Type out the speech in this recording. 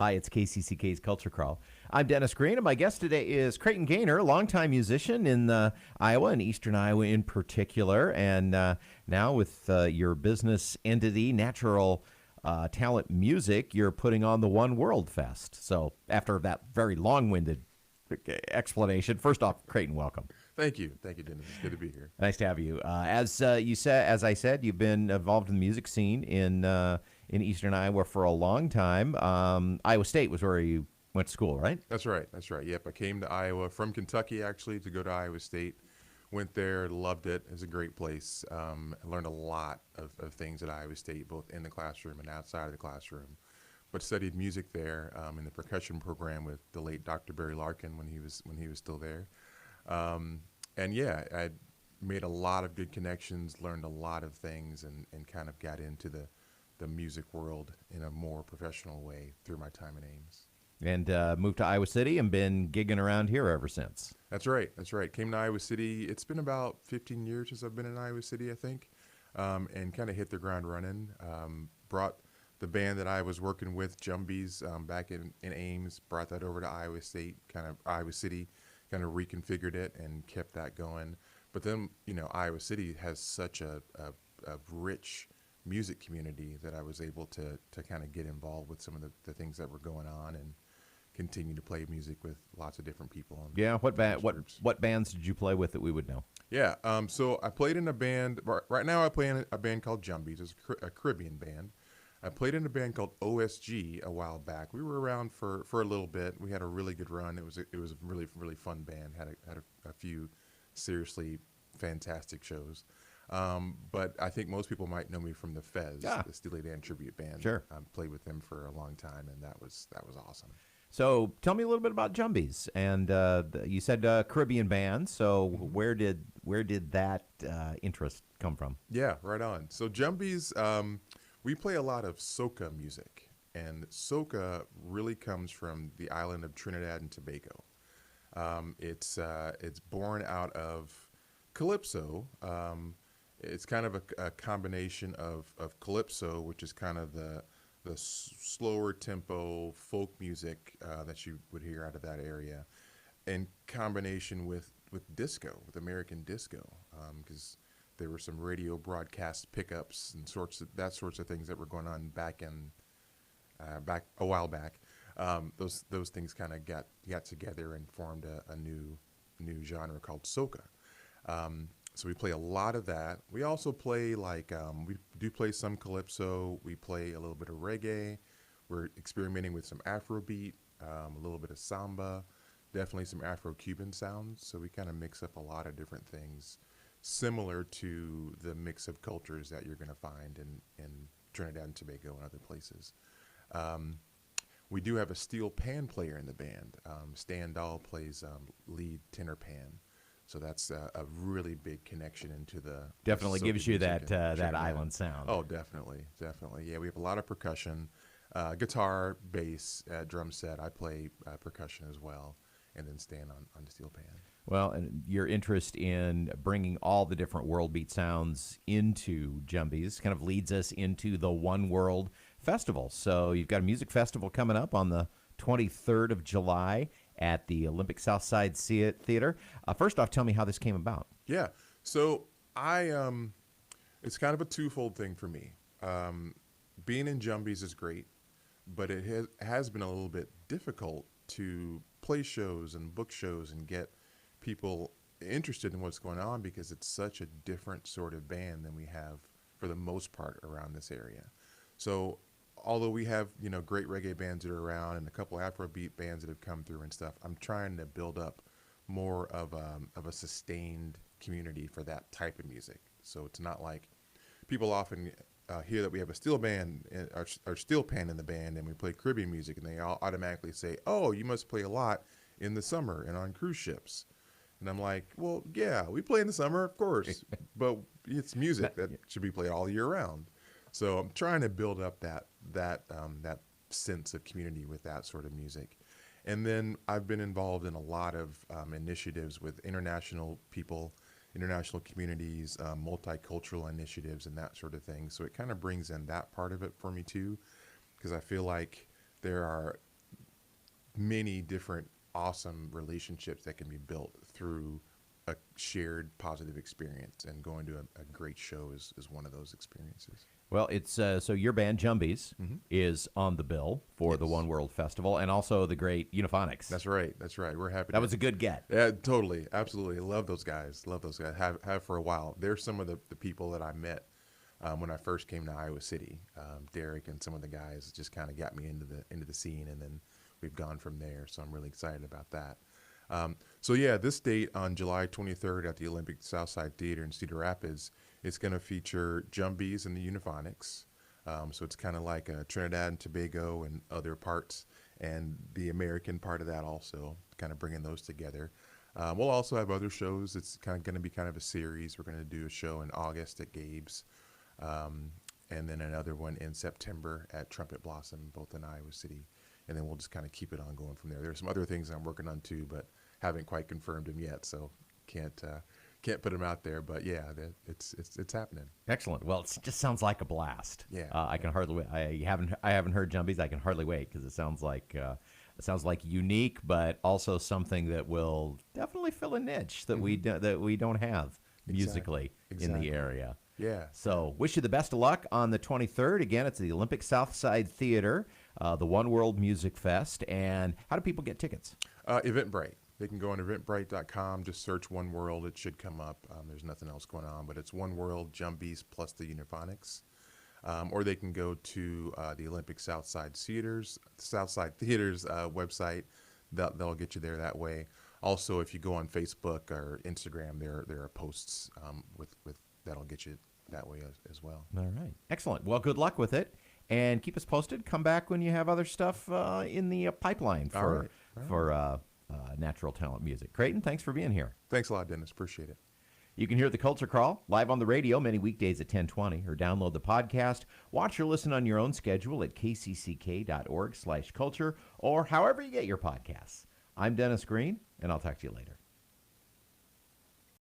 Hi, it's KCCK's Culture Crawl. I'm Dennis Green, and my guest today is Creighton Gaynor, longtime musician in Iowa and eastern Iowa in particular, and now with your business entity, Natural Talent Music, you're putting on the One World Fest. So after that very long-winded explanation, first off, Creighton, welcome. Thank you, Dennis. It's good to be here. Nice to have you. As I said, you've been involved in the music scene in eastern Iowa for a long time. Iowa State was where you went to school, right? That's right. Yep, I came to Iowa from Kentucky actually to go to Iowa State. Went there, loved it. It's a great place. I learned a lot of things at Iowa State, both in the classroom and outside of the classroom. But studied music there in the percussion program with the late Dr. Barry Larkin when he was still there. And yeah, I made a lot of good connections, learned a lot of things, and kind of got into the music world in a more professional way through my time in Ames. And moved to Iowa City and been gigging around here ever since. That's right. Came to Iowa City. It's been about 15 years since I've been in Iowa City, I think, and kind of hit the ground running. Brought the band that I was working with, Jumbies, back in Ames, brought that over to Iowa State, Iowa City, kind of reconfigured it and kept that going. But then, Iowa City has such a rich music community that I was able to kind of get involved with some of the things that were going on and continue to play music with lots of different people. Yeah, what bands did you play with that we would know? Yeah, so I played in a band. Right now I play in a band called Jumbies. It's a Caribbean band. I played in a band called OSG a while back. We were around for a little bit. We had a really good run. It was a really, really fun band. Had a few seriously fantastic shows. But I think most people might know me from The Fez, the Steely Dan tribute band. Sure. I played with them for a long time, and that was awesome. So tell me a little bit about Jumbies. And you said Caribbean band. So where did that interest come from? Yeah, right on. So Jumbies, we play a lot of Soca music, and Soca really comes from the island of Trinidad and Tobago. It's born out of Calypso. It's kind of a combination of Calypso, which is kind of the slower tempo folk music that you would hear out of that area, in combination with disco, with American disco, because there were some radio broadcast pickups and sorts of things that were going on back a while back. Those things kind of got together and formed a new genre called Soca. So we play a lot of that. We also play we do play some Calypso. We play a little bit of reggae. We're experimenting with some Afrobeat, a little bit of samba, definitely some Afro-Cuban sounds. So we kind of mix up a lot of different things, similar to the mix of cultures that you're going to find in Trinidad and Tobago and other places. We do have a steel pan player in the band. Stan Dahl plays lead tenor pan. So that's a really big connection into the definitely gives you that Trinidad. island sound. Oh, definitely. Yeah, we have a lot of percussion, guitar, bass, drum set. I play percussion as well, and then Stan on the steel pan. Well, and your interest in bringing all the different world beat sounds into Jumbies kind of leads us into the One World Festival. So you've got a music festival coming up on the 23rd of July at the Olympic Southside Theater. First off, tell me how this came about. Yeah, so it's kind of a twofold thing for me. Being in Jumbies is great, but it has been a little bit difficult to play shows and book shows and get people interested in what's going on because it's such a different sort of band than we have for the most part around this area. So although we have, great reggae bands that are around and a couple Afrobeat bands that have come through and stuff, I'm trying to build up more of a sustained community for that type of music. So it's not like people often hear that we have a steel band or steel pan in the band and we play Caribbean music and they all automatically say, oh, you must play a lot in the summer and on cruise ships. And I'm like, well, yeah, we play in the summer, of course, but it's music that should be played all year round. So I'm trying to build up that sense of community with that sort of music. And then I've been involved in a lot of initiatives with international people, international communities, multicultural initiatives and that sort of thing. So it kind of brings in that part of it for me too, because I feel like there are many different awesome relationships that can be built through a shared positive experience, and going to a great show is one of those experiences. Well, it's so your band Jumbies is on the bill for the Yes. One World Festival, and also the great Uniphonics. That's right. That's right. We're happy. That was a good get. Yeah, totally. Absolutely. Love those guys. Love those guys. Have for a while. They're some of the people that I met when I first came to Iowa City. Derek and some of the guys just kind of got me into the scene, and then we've gone from there. So I'm really excited about that. So yeah, this date on July 23rd at the Olympic Southside Theater in Cedar Rapids, it's going to feature Jumbies and the Uniphonics. So it's kind of like Trinidad and Tobago and other parts, and the American part of that also, kind of bringing those together. We'll also have other shows. It's kind of going to be kind of a series. We're going to do a show in August at Gabe's, and then another one in September at Trumpet Blossom, both in Iowa City. And then we'll just kind of keep it on going from there. There's some other things I'm working on too, but haven't quite confirmed them yet, so can't put them out there. But yeah, it's happening. Excellent. Well, it just sounds like a blast. Yeah. I can hardly wait. I haven't heard Jumbies. I can hardly wait because it sounds like unique, but also something that will definitely fill a niche that we don't have musically in the area. Yeah. So wish you the best of luck on the 23rd. Again, it's the Olympic Southside Theater, the One World Music Fest. And how do people get tickets? Eventbrite. They can go on eventbrite.com, just search One World. It should come up. There's nothing else going on, but it's One World, Jumbies, plus the Uniphonics. Or they can go to the Olympic Southside Theaters website. That'll get you there that way. Also, if you go on Facebook or Instagram, there are posts with that'll get you that way as well. All right. Excellent. Well, good luck with it. And keep us posted. Come back when you have other stuff in the pipeline for natural talent music. Creighton, thanks for being here. Thanks a lot, Dennis. Appreciate it. You can hear the Culture Crawl live on the radio many weekdays at 10:20, or download the podcast. Watch or listen on your own schedule at kcck.org/culture, or however you get your podcasts. I'm Dennis Green, and I'll talk to you later.